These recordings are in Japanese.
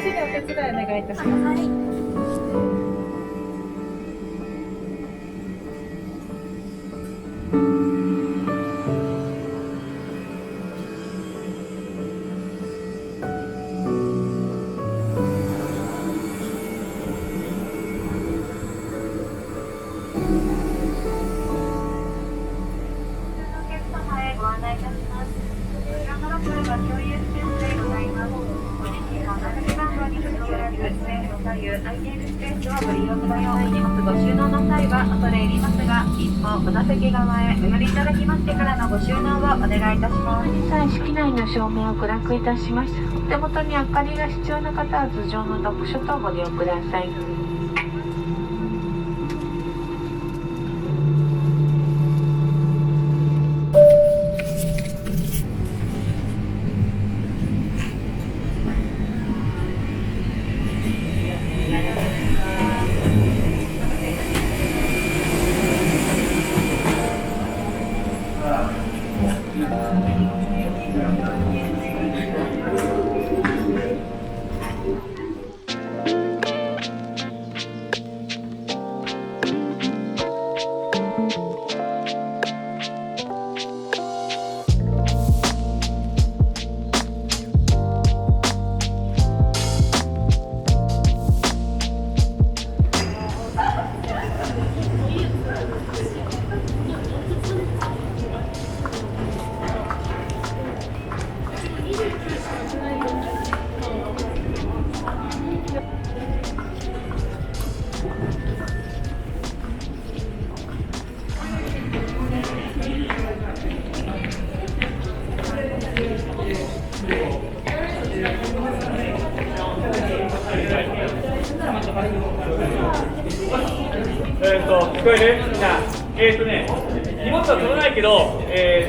事にお手伝いお願いいたします。はい。空いているスペースをご利用ください。荷物ご収納の際は恐れ入りますが、一歩お座席側へお寄りいただきましてからのご収納をお願いいたします。式内の照明を暗くいたします。お手元に明かりが必要な方は頭上の読書とご利用ください。聞こえる？じゃあ、荷物は取らないけど、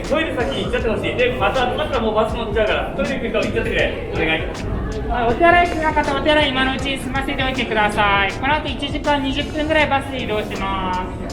トイレ先に行っちゃってほしい。で、また後からもうバス乗っちゃうから、トイレ行くから行っちゃってくれ。お願い。お手洗いしなかったらお手洗い今のうちに済ませておいてください。この後1時間20分ぐらいバスで移動します。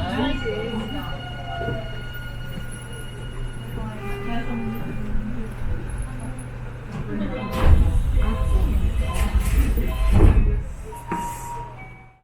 はい。